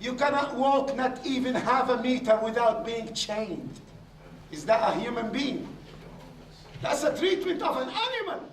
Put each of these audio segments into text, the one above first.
You cannot walk not even half a meter without being chained. Is that a human being? That's a treatment of an animal.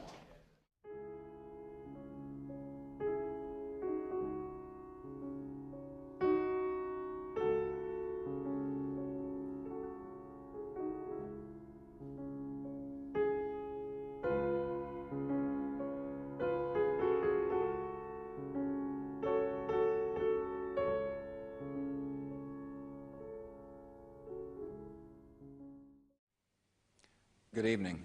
Good evening.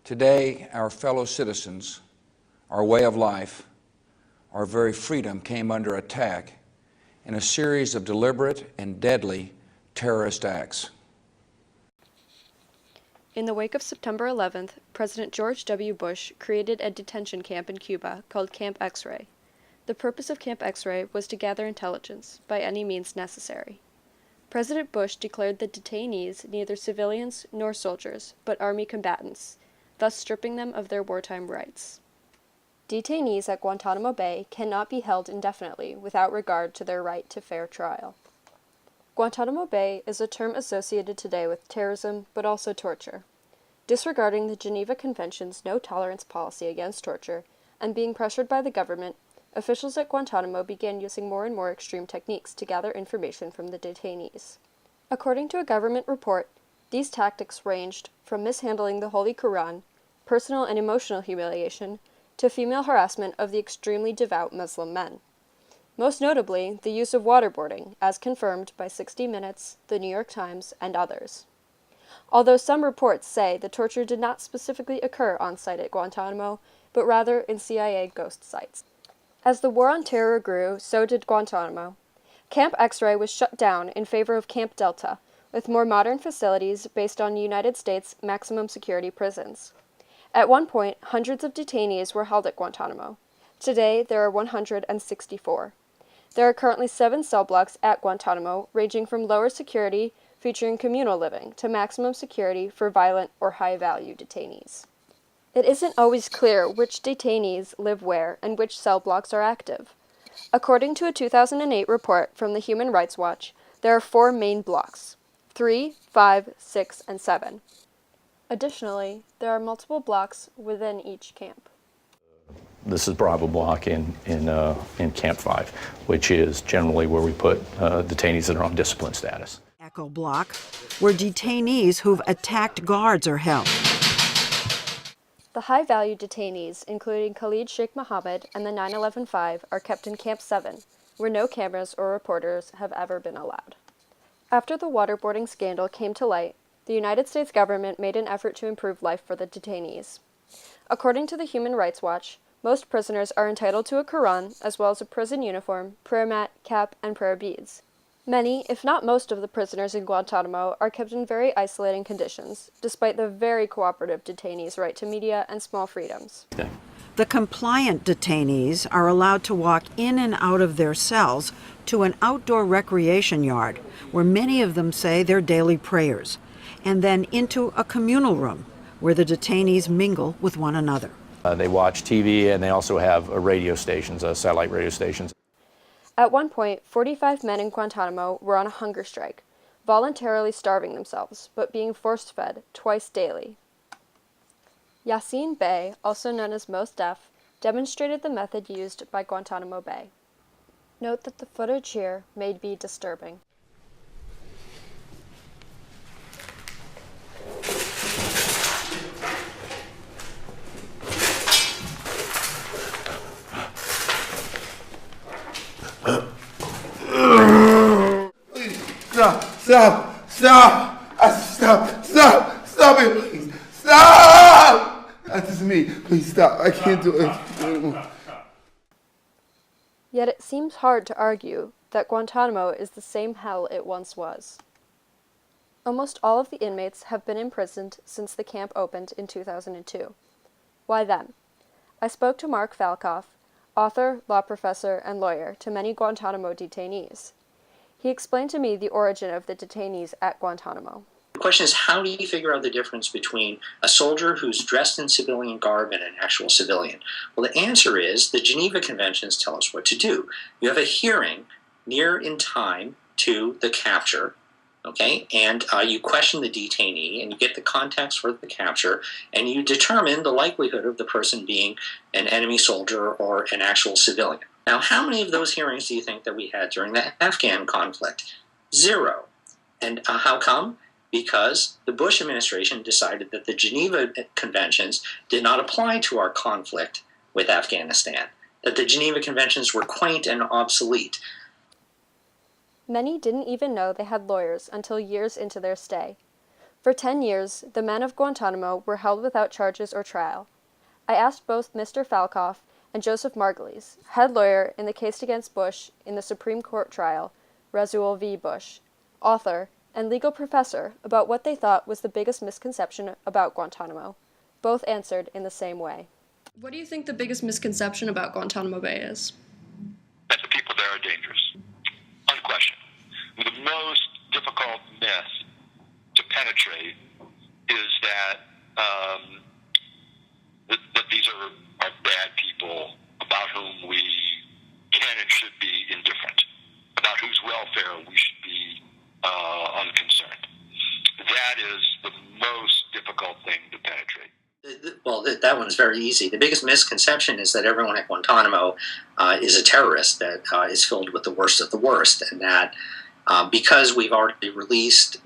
Today, our fellow citizens, our way of life, our very freedom came under attack in a series of deliberate and deadly terrorist acts. In the wake of September 11th, President George W. Bush created a detention camp in Cuba called Camp X-Ray. The purpose of Camp X-Ray was to gather intelligence by any means necessary. President Bush declared the detainees neither civilians nor soldiers, but Army combatants, thus stripping them of their wartime rights. Detainees at Guantanamo Bay cannot be held indefinitely without regard to their right to fair trial. Guantanamo Bay is a term associated today with terrorism, but also torture. Disregarding the Geneva Convention's no-tolerance policy against torture, and being pressured by the government, officials at Guantanamo began using more and more extreme techniques to gather information from the detainees. According to a government report, these tactics ranged from mishandling the Holy Quran, personal and emotional humiliation, to female harassment of the extremely devout Muslim men. Most notably, the use of waterboarding, as confirmed by 60 Minutes, The New York Times, and others. Although some reports say the torture did not specifically occur on site at Guantanamo, but rather in CIA ghost sites. As the war on terror grew, so did Guantanamo. Camp X-Ray was shut down in favor of Camp Delta, with more modern facilities based on United States maximum security prisons. At one point, hundreds of detainees were held at Guantanamo. Today, there are 164. There are currently 7 cell blocks at Guantanamo, ranging from lower security, featuring communal living, to maximum security for violent or high-value detainees. It isn't always clear which detainees live where and which cell blocks are active. According to a 2008 report from the Human Rights Watch, there are 4 main blocks: 3, 5, 6, and 7. Additionally, there are multiple blocks within each camp. This is Bravo Block in Camp 5, which is generally where we put detainees that are on discipline status. Echo Block, where detainees who've attacked guards are held. The high-value detainees, including Khalid Sheikh Mohammed and the 9/11-5, are kept in Camp 7, where no cameras or reporters have ever been allowed. After the waterboarding scandal came to light, the United States government made an effort to improve life for the detainees. According to the Human Rights Watch, most prisoners are entitled to a Quran, as well as a prison uniform, prayer mat, cap, and prayer beads. Many, if not most of the prisoners in Guantanamo are kept in very isolating conditions, despite the very cooperative detainees' right to media and small freedoms. The compliant detainees are allowed to walk in and out of their cells to an outdoor recreation yard, where many of them say their daily prayers, and then into a communal room, where the detainees mingle with one another. They watch TV, and they also have radio stations, satellite radio stations. At one point, 45 men in Guantanamo were on a hunger strike, voluntarily starving themselves, but being force-fed twice daily. Yassine Bey, also known as Mos Def, demonstrated the method used by Guantanamo Bay. Note that the footage here may be disturbing. Stop it, please. Stop! That's me. Please stop. I can't do it anymore. Yet it seems hard to argue that Guantanamo is the same hell it once was. Almost all of the inmates have been imprisoned since the camp opened in 2002. Why them? I spoke to Mark Falkoff, author, law professor, and lawyer to many Guantanamo detainees. He explained to me the origin of the detainees at Guantanamo. The question is, how do you figure out the difference between a soldier who's dressed in civilian garb and an actual civilian? Well, the answer is the Geneva Conventions tell us what to do. You have a hearing near in time to the capture, okay? And you question the detainee, and you get the context for the capture, and you determine the likelihood of the person being an enemy soldier or an actual civilian. Now, how many of those hearings do you think that we had during the Afghan conflict? 0. And how come? Because the Bush administration decided that the Geneva Conventions did not apply to our conflict with Afghanistan, that the Geneva Conventions were quaint and obsolete. Many didn't even know they had lawyers until years into their stay. For 10 years, the men of Guantanamo were held without charges or trial. I asked both Mr. Falkoff and Joseph Margulies, head lawyer in the case against Bush in the Supreme Court trial, Rasul v. Bush, author and legal professor, about what they thought was the biggest misconception about Guantanamo. Both answered in the same way. What do you think the biggest misconception about Guantanamo Bay is? That the people there are dangerous. Unquestioned. The most difficult myth to penetrate is that that these are bad people about whom we can and should be indifferent, about whose welfare we should be unconcerned. That is the most difficult thing to penetrate. Well, that one's very easy. The biggest misconception is that everyone at Guantanamo is a terrorist that is filled with the worst of the worst, and that because we've already released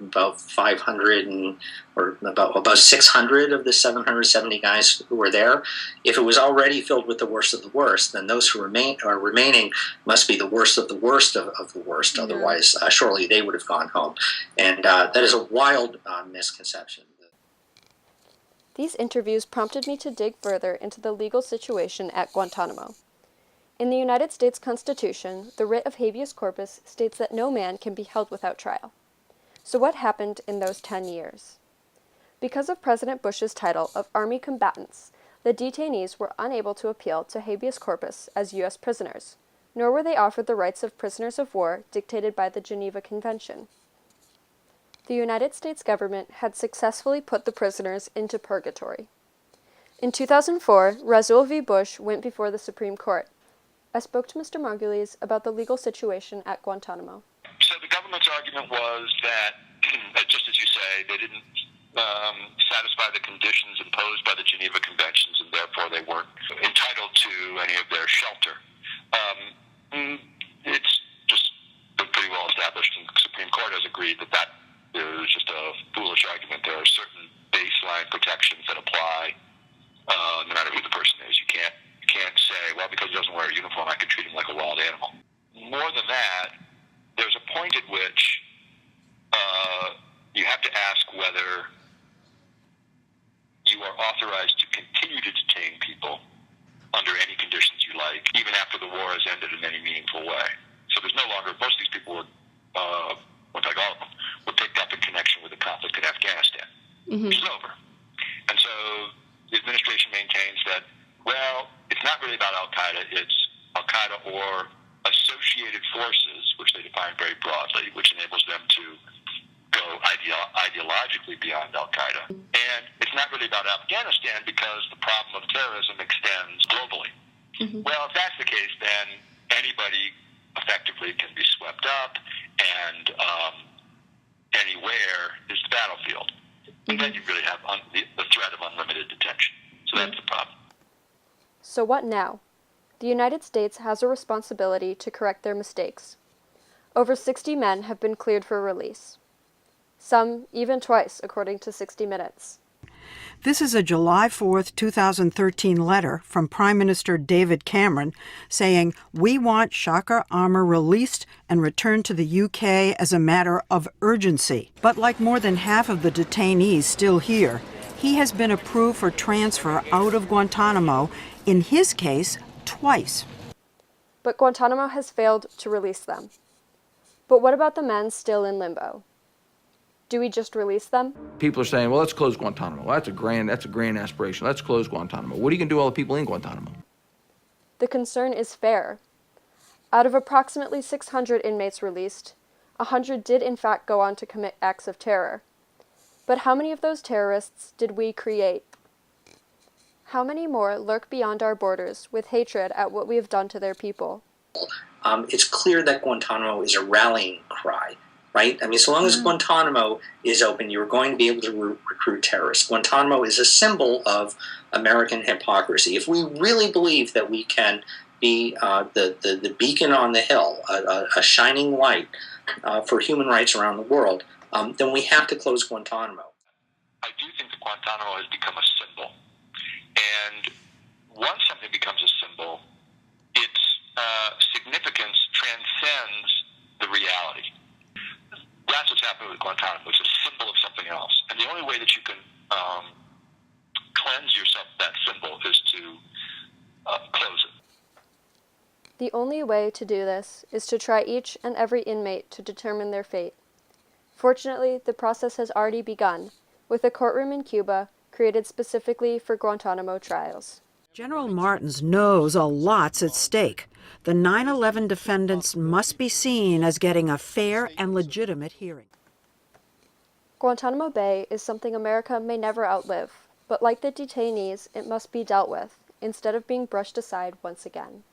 about 500 or about 600 of the 770 guys who were there, if it was already filled with the worst of the worst, then those who are remaining must be the worst of the worst of the worst. Otherwise, surely they would have gone home. And that is a wild misconception. These interviews prompted me to dig further into the legal situation at Guantanamo. In the United States Constitution, the writ of habeas corpus states that no man can be held without trial. So what happened in those 10 years? Because of President Bush's title of Army Combatants, the detainees were unable to appeal to habeas corpus as U.S. prisoners, nor were they offered the rights of prisoners of war dictated by the Geneva Convention. The United States government had successfully put the prisoners into purgatory. In 2004, Rasul v. Bush went before the Supreme Court. I spoke to Mr. Margulies about the legal situation at Guantanamo. So the government's argument was that, just as you say, they didn't satisfy the conditions imposed by the Geneva Conventions, and therefore they weren't entitled to any of their shelter. It's just been pretty well established, and the Supreme Court has agreed that that is just a foolish argument. There are certain baseline protections that apply no matter who the person is. You can't say, well, because he doesn't wear a uniform, I can treat him like a wild animal. More than that, there's a point at which you have to ask whether you are authorized to continue to detain people under any conditions you like, even after the war has ended in any meaningful way. So there's no longer, most of these people were, like all of them, were picked up in connection with the conflict in Afghanistan, which is over. And so the administration maintains that, well, it's not really about Al-Qaeda, it's Al-Qaeda or associated forces, which they define very broadly, which enables them to go ideologically beyond Al-Qaeda. And it's not really about Afghanistan because the problem of terrorism extends globally. Well, if that's the case, then anybody effectively can be swept up, and anywhere is the battlefield. And then you really have the threat of unlimited detention. So that's the problem. So what now? The United States has a responsibility to correct their mistakes. Over 60 men have been cleared for release. Some even twice, according to 60 Minutes. This is a July 4th, 2013 letter from Prime Minister David Cameron saying, "We want Shaka Amr released and returned to the UK as a matter of urgency." But like more than half of the detainees still here, he has been approved for transfer out of Guantanamo, in his case, twice. But Guantanamo has failed to release them. But what about the men still in limbo? Do we just release them? People are saying, well, let's close Guantanamo. That's a grand aspiration. Let's close Guantanamo. What are you going to do with all the people in Guantanamo? The concern is fair. Out of approximately 600 inmates released, 100 did in fact go on to commit acts of terror. But how many of those terrorists did we create? How many more lurk beyond our borders with hatred at what we have done to their people? it's clear that Guantanamo is a rallying cry, right? I mean, so long as Guantanamo is open, you're going to be able to recruit terrorists. Guantanamo is a symbol of American hypocrisy. If we really believe that we can be the beacon on the hill, a shining light for human rights around the world, then we have to close Guantanamo. I do think that Guantanamo has become a symbol. And once something becomes a symbol, its significance transcends the reality. That's what's happening with Guantanamo. It's a symbol of something else. And the only way that you can cleanse yourself of that symbol is to close it. The only way to do this is to try each and every inmate to determine their fate. Fortunately, the process has already begun, with a courtroom in Cuba created specifically for Guantanamo trials. General Martins knows a lot's at stake. The 9/11 defendants must be seen as getting a fair and legitimate hearing. Guantanamo Bay is something America may never outlive, but like the detainees, it must be dealt with, instead of being brushed aside once again.